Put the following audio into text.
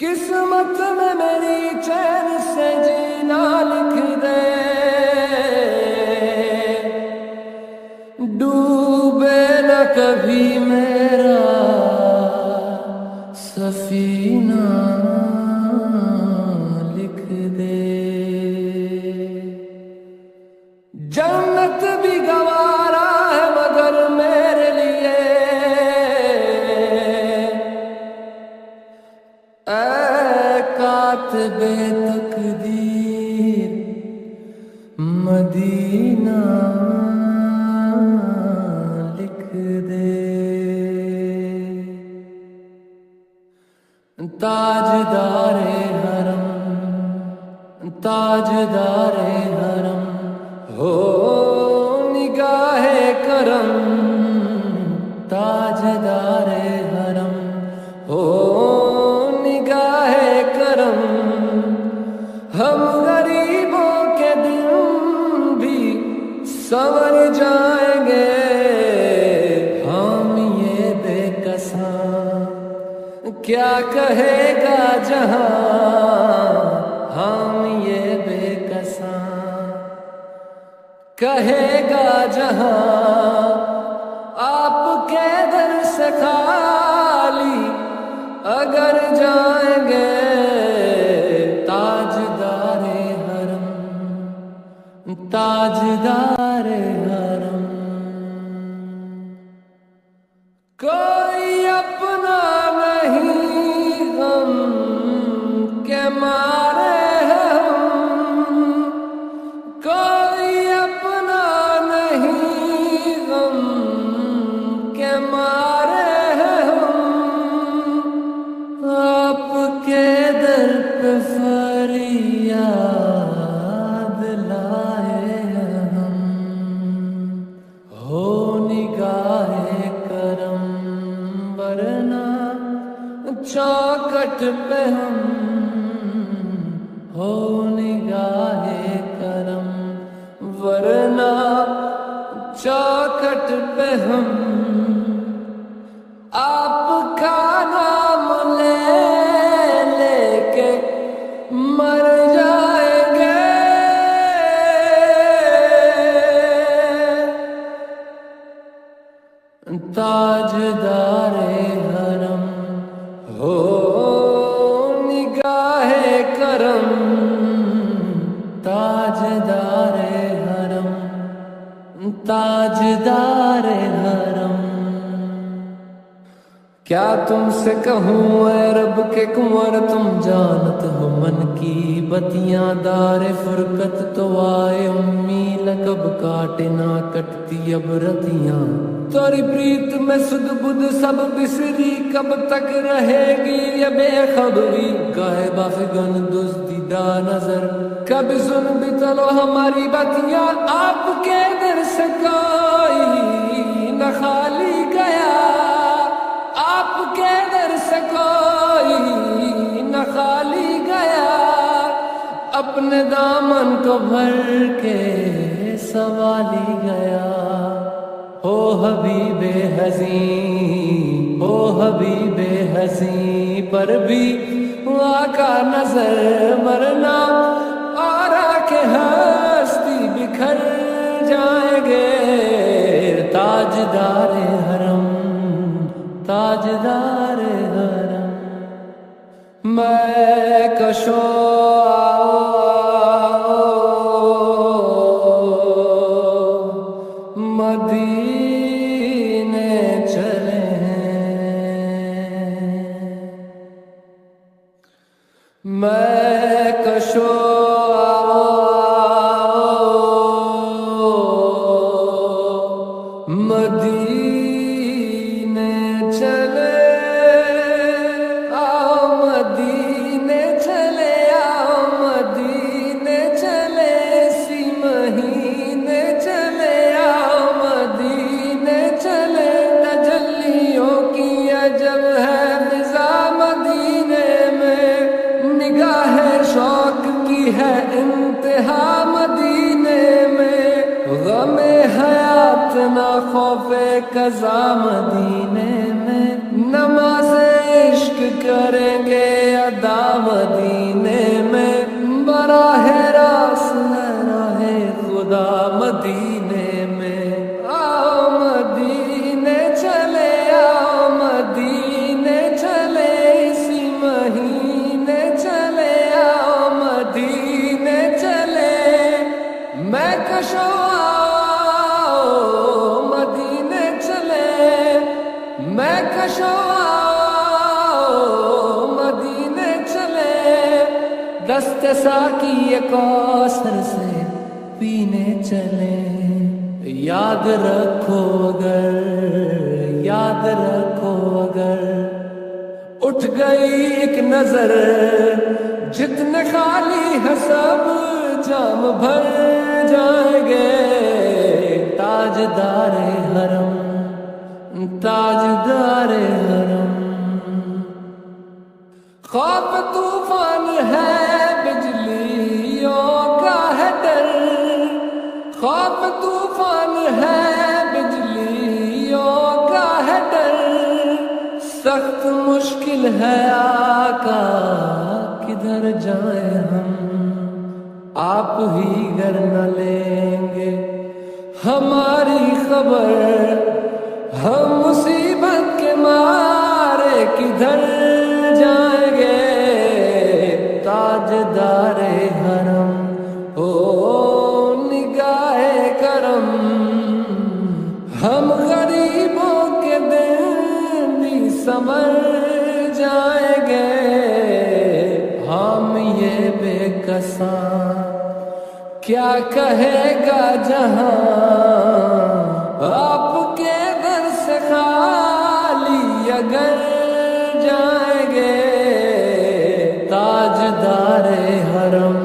قسمت میں میری چین سے جینا لکھ دے، ڈوبے نہ کبھی میرا سفینہ لکھ دے، جنت بھی گوارا ہے مگر میرے لیے، اے کاتب تقدیر مدینہ لکھ دے، تاجدار حرم تاجدار حرم ہو نگاہ کرم، تاجدار حرم ہو نگاہ کرم، ہم غریبوں کے دن بھی سنور جائیں گے، ہم یہ بے کساں کیا کہے گا جہاں، ہم یہ بے کساں کہے گا جہاں، آپ کے در سے خالی اگر جائیں گے، تاجدار حرم تاجدار حرم، کوئی اپنا نہیں غم کے مارے ہم، کوئی اپنا نہیں غم کے مارے ہم، آپ کے در پہ فریاد لائے ہم، ہو نگاہ کرم ورنہ چوکٹ پہ ہم، ہو نگاہ کرم ورنہ چوکٹ پہ ہم، آپ کا نام لے لے کے مر جائیں گے، تاجدار حرم ہو نگاہ کرم، تاجدار حرم تاجدار حرم، کیا تم سے کہوں اے رب کے کنور تم جانت ہو من کی بتیاں، دار فرقت تو آئے امی لقب کاٹے نہ کٹتی اب رتیاں، توری پریت میں سد بدھ سب بسری کب تک رہے گی یہ بے خبری، گاہے بافگن دزدیدہ نظر کبھی سن بھی چلو ہماری باتیاں، آپ کے در سے کوئی نہ خالی گیا، آپ کے در سے کوئی نہ خالی گیا، اپنے دامن کو بھر کے سنبھالی گیا، او حبیب حزین او حبیب حزین پر بھی آقا نظر مرنا، اور آکے ہستی بکھر جائیں گے، تاجدار حرم تاجدار حرم، میں کشو مدینے چلے ہیں، میں کشو مدینے چلے آؤ، مدینے چلے آؤ، مدینے چلے اسی مہینے چلے آؤ، مدینے چلے، تجلیوں کی عجب ہے فضا مدینے میں، نگاہ شوق کی ہے انتہا مدینے میں، غم حیات نہ خوف قضا مدینے میں، نماز عشق کریں گے ادا مدینے میں براہ راست ہے راہ خدا مدینے میں آؤ مدینے چلے آؤ مدینے چلے اسی مہینے چلے آؤ مدینے چلے میں کشو آؤ مدینے چلے میں کشو آؤ مدینے چلے دست ساقی کوثر سے پینے چلے یاد رکھو اگر اٹھ گئی ایک نظر جتنے خالی ہے سب جام بھر جائیں گے تاجدار حرم خوف طوفان ہے بجلیوں کا ہے ڈر خوف طوفان ہے بجلیوں کا ہے ڈر سخت مشکل ہے آقا کدھر جائیں ہم آپ ہی گر نہ لیں گے ہماری خبر ہم مصیبت کے مارے کدھر جائیں گے تاجدار حرم ہو نگاہ کرم ہم غریبوں کے دن بھی سنور جائیں گے ہم یہ بے کساں کیا کہے گا جہاں آپ کے در سے خالی اگر جائیں گے تاجدار حرم